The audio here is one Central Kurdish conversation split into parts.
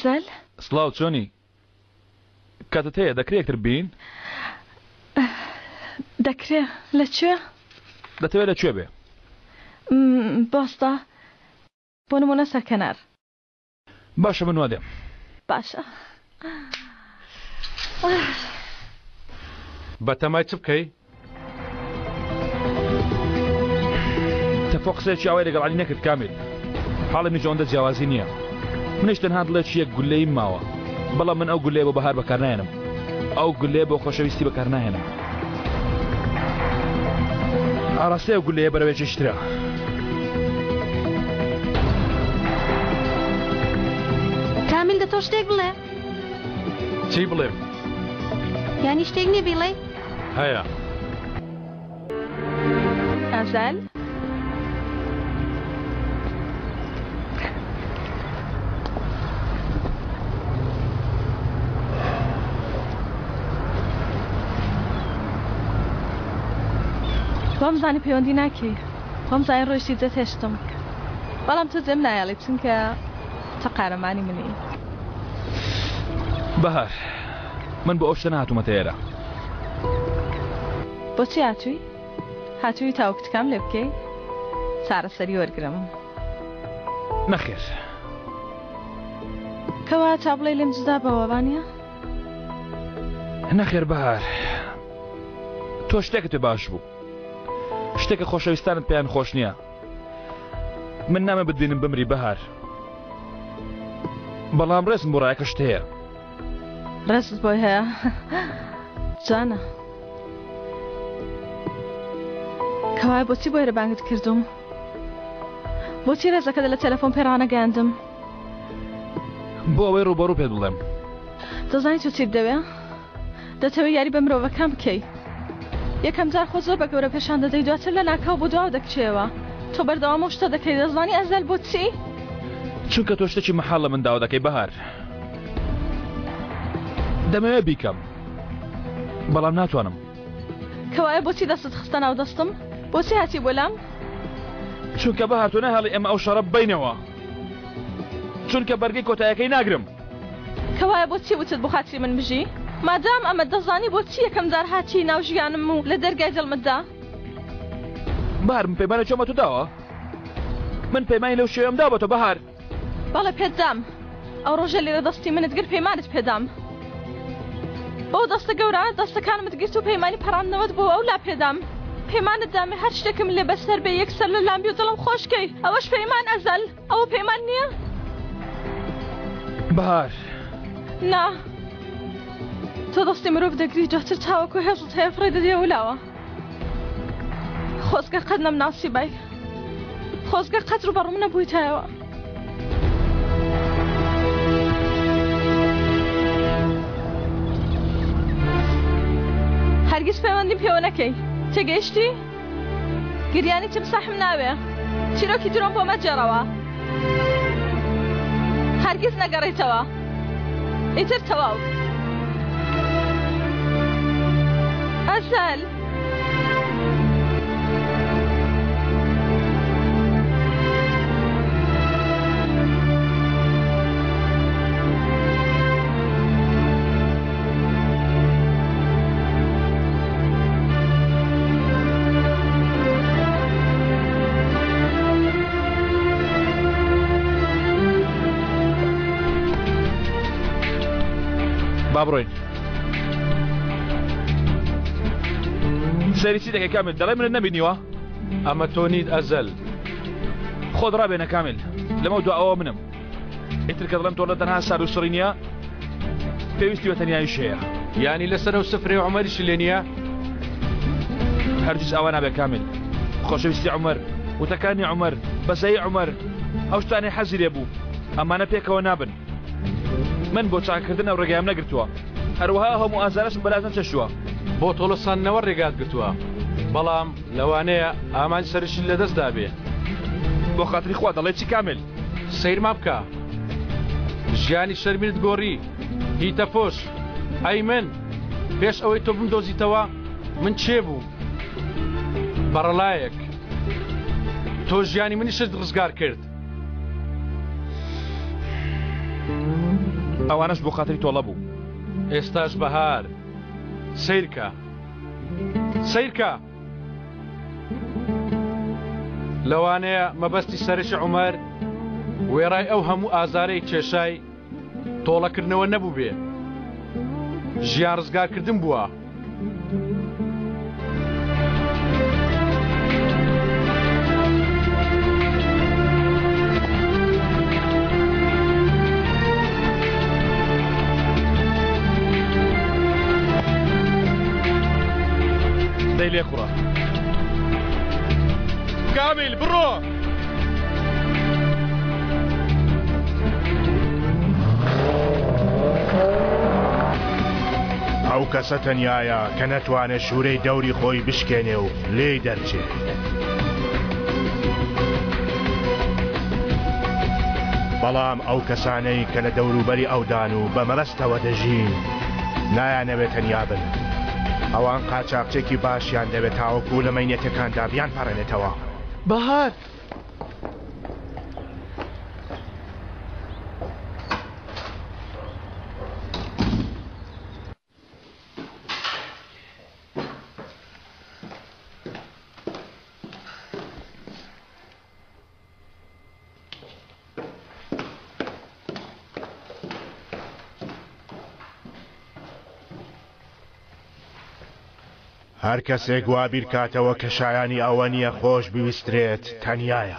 ئەزەل سڵاو چۆنی کاتت هەیە دەکرێت یەکتر بین دەکرێ لەکوێ دەتەوێت لەکوێ بێ باستا بۆ نمونە سەرکەنار باشە من وا دێم باشە بەتەمای چ بکەی تەفۆ قسەیەکی ئەوەی لەگەڵ عەلی نەکرد کامل حاڵی جۆندە جیاوازی نییە منیش تەنها دڵێکی یەک گولەییم ماوە بەڵام من ئەو گولەیە بۆ بەهار بەکار نایێنم ئەو گولەیە بۆ خۆشەویستی بەکار نایێنم ئاڕاستەیە ئەو گولەیە بەرەوەی چێشترا کامیل دە تۆ شتێک بڵێ چی بڵێم یانی شتێک نییە بیڵێ هەیە ئەزەل بۆم زانی پەیوەندی ناکەی بۆم زانی ڕۆیشتی دەت هێشتم بەڵام تۆ جێم نایەڵێ چونکە تە قارەمانی منی بەهار من بۆ ئەو شتە نهاتوومەتە ئێرە بۆچی هاتووی؟ هاتووی تاوکتکام لێ بکەی چارەسەری وەرگرم نەخێر کەوا تا بڵێ لێم جدا بەوەوانە؟ نەخێر بەهار تۆ شتێکت پێ باش بوو شتێکە خۆشەویستانت پێیان خۆش نییە من نامە بتبینم بمری بەهار بەڵام ڕێزم بۆ ڕایەکە شت هەیە ڕێزت بۆی هەیە جانە کەوای بۆچی بۆی ڕێبانگت کردوم بۆچی ڕێزەکەت لە تەلەفۆن پێڕانەگەاندم بۆ ئەوەی ڕوبەڕوو پێت بڵێم دەزانی تۆ چیت دەوێ دەتەوێت یاری بە مرۆڤەکان بکەی یەکەم جار خۆ زۆر بە گەورە پێشان دەدەی دواتر لە ناکاو بۆ دواو دەکچێەوە تۆ بەردەوام شتە دەکەی دەزانی ئەزەل بۆچی چونکە تۆ شتێکی مەحاڵ لە من داوا دەکەی بەهار دەمەوێت بیکەم بەڵام ناتوانم کەوایە بۆچی دەستت خستە ناو دەستم بۆچی هاتی بۆلام چونکە بەهار تۆ نەهێڵی ئێمە ئەو شەڕە بینەوە چونکە بەرگەی کۆتاییەکەی ناگرم کەوایە بۆچی وتت بۆ خاتری من بژی مادام ئەمە دەزانی بۆچی یەکەم جار هاتی ناو ژیانم و لە دەرگای دڵمتدا بەهار من پەیمانە چۆمە تو داوە من پەیمانی لەو شێوەم دا بۆ تۆ بەهار بەڵێ پێدام ئەو ڕۆژە لێرە دەستی منت گر پەیمانت پێدام بەو دەستە گەورە دەستەکانمت گرت و پەیمانی پەڕاندنەوەت بۆ ئەو لا پێدام پەیمانت دامێ هەر شتێکم لێ بەسەر بێ یەکسەر لە لامبی و دڵم خۆشکەی ئەوەش پەیمان ئەزەل ئەوە پەیمان نییە بەهار نا تۆ دەستی مرۆڤ دەگری جاتر چاوەکو هێزت هەیە فڕێ دەدێ ولاوە خۆزگە قەت نەمناسی بای خۆزگە قەت ڕوبەڕوو من نەبوویتایەوە هەرگیز پەیوەندیم پێوە نەکەی تێگەیشتی گریانی تمساحم ناوێ چیرۆکی درۆم بۆ مەجێڕەوە هەرگیز نەگەڕێیتەوە ئیتر تەواو ئەزەل با بڕۆین سەری چی دەکەی کامل دەڵێ منت نەبینیوە ئەمە تۆ نیت ئەزەل خۆت ڕابێنە کامل لەمە دو ئەوە منم ئیتر کە دڵم تۆ لە تەنها سار و سڕی نییە پێویستی بە تەنیاییش هەیە یانی لەسەر ئەو سفرێ عومەریش لێ نییە هەرگیز ئەوە نابێت کامل خۆشەویستی عومەر وتەکانی عومەر بەزەی عومەر ئەو شتانەی حەزی لێ بوو ئەمانە پێکەوە نابن من بۆ چاکردن ئەو ڕێگایم نەگرتووە هەروەها هەموو ئازارەشم بەلازم چەشووە بۆ تۆڵەسانەوە ڕێگات گرتووە بەڵام لەوانەیە ئامان سەرشی لەدەستدا بێ بۆ خاتری خوا دەڵێ چی کامل سەیرما بکە ژیانی شەرمینت گۆڕی هیتە پۆش ئەی من پێش ئەوەی تۆ بمدۆزیتەوە من چێ بوو بەڕەلایەک تۆ ژیانی منیشت ڕزگار کرد ئەوانەش بۆ خاتری تۆڵە بوو. ئێستاش بەهار سیرکە سیرکە لەوانەیە مەبەستی سەرش عومەر وێڕای ئەو هەموو ئازارەی کێشای تۆڵەکردنەوە نەبوو بێ، ژیان ڕزگارکردن بووە. دەی لێ خوڕە کامیل بڕۆ. ئەو کەسە تەنیایە کە نەتوانێت شوورەی دەوری خۆی بشکێنێ و لێی دەرچێت. بەڵام ئەو کەسانەی کە لە دەوروبەری ئەودان و بە مەبەستەوە دەژین نایانەوێت تەنیا بن. ئەوان قاچاقچێکی باشیان دەوێت تاوەکو لە مەینەتەکاندا بیان پەڕێنێتەوە. بەهار هەر کەسێک وا بیرکاتەوە کە شایانی ئەوە نییە خۆش بویسترێت تەنیایە.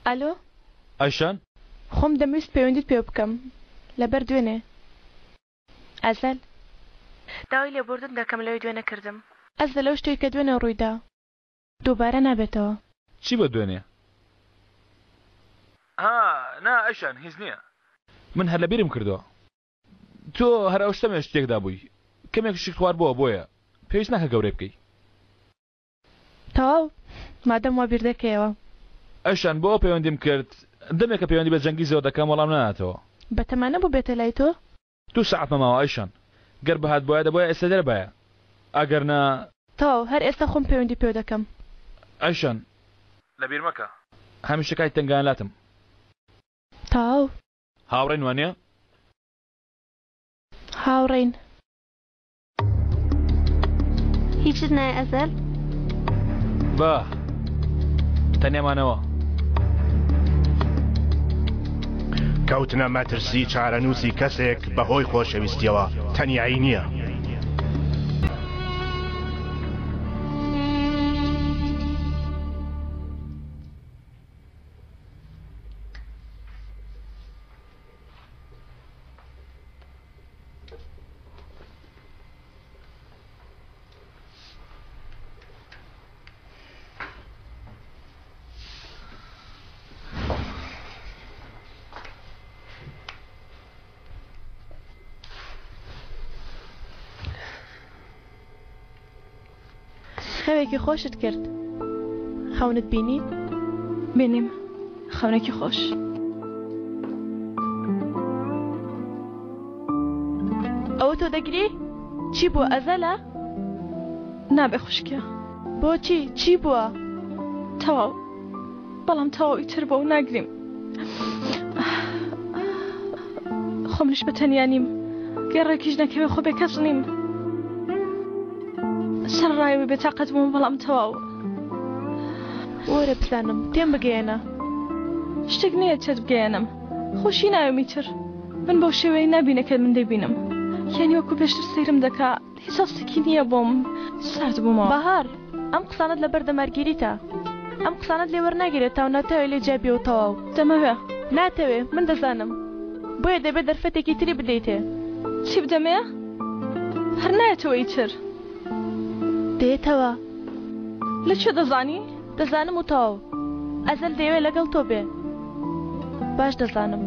ئەلۆ ئەیشان خۆم دەمویست پەیوەندیت پێ بکەم لەبەر دوێنێ ئەزەل داوای لێبوردن دەکەم لەوەی دوێنە کردم. ئەزە لەو شتێک کە دوێنە ڕوویدا دووبارە نابێتەوە. چی بە دوێنێ؟ نا ئەیشان هیچ نییە، من هەر لەبیرم کردەوە. تۆ هەر ئەو شتەمێ شتێکدا بووی کەمێک شت خوار بووە بۆیە پێویست ناکە گەورەی بکەی. تەواو مادەم وا بیر دەکەیەوە. ئەیشان بۆ ئەو پەیوەندیم کرد دەمێکە پەیوەندی بە جەنگی زەوە دەکەم وەڵام ناناتەوە. بەتەمانە بوو بێتە لای تۆ؟ 2 ساعت مەماوە ئەیشان، گەر بەهات بۆیە دەبایە ئێستا دەربایە، ئەگەر نا تەواو هەر ئێستا خۆم پەیوەندی پێ دەکەم. ئەیشان لەبیر مەکە هەمیشە کای تەنگانلاتم. تەواو هاوڕێین وانە؟ هاوڕێین. هیچت نایە ئەزەل؟ با تەنێمانەوە کەوتنە مەترسی چارەنووسی کەسێک بەهۆی خۆشەویستیەوە تەنیایی نییە. خەوێکی خۆشت کرد؟ خەونت بینی؟ بینیم خەونێکی خۆش. ئەوە تۆ دەگری؟ چی بووە ئەزەلە؟ نابێ خوشکە. بۆچی؟ چی بووە؟ تەواو بەڵام تەواوی تر بۆ و ناگریم. خۆمش بە تەنیا نیم، گەڕێکیش نەکەوێ خۆ بێ کەس نیم. سەرڕایەوەی بێتاقەت بووم بەڵام تەواو. وەرە بزانم تێم بگەێنە. شتێک نییە چێت بگەێنم، خۆشی ناوێمی تر. من بەو شێوەیە نابینەکە من دەبینم، یانی وەکو پێشتر سەیرم دەکا هیچ هەستێکی نییە بۆم سارد بوومەوە. بەهار ئەم قسانت لەبەر دەمارگیریتە، ئەم قسانت لێ وەرناگیرێت تاو ناتەوێ لێ جیابیەوە تەواو. دەمەوێ ناتەوێ من دەزانم، بۆیە دەبێت دەرفەتێکی تری بدەیتێ. چی بدەمێ؟ هەر نایەتەوە ئیتر. دێتەوە لە چێ دەزانی؟ دەزانم و تەواو ئەزەل دەیەوێت لەگەڵ تۆ بێ باش دەزانم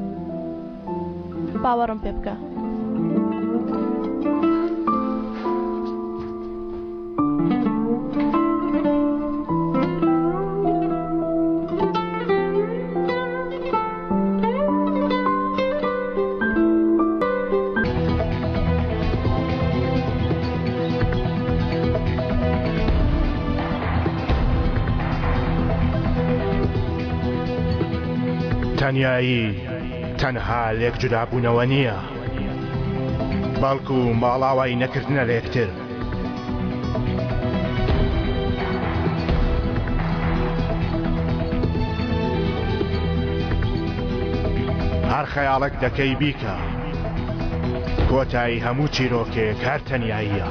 باوەڕم پێ بکە تەنیایی تەنها لێک جودابوونەوە نییە بەڵکو ماڵاوای نەکردنە لە یەکتر هەر خەیاڵێک دەکەی بیکە کۆتایی هەموو چیرۆکێک هەر تەنیاییە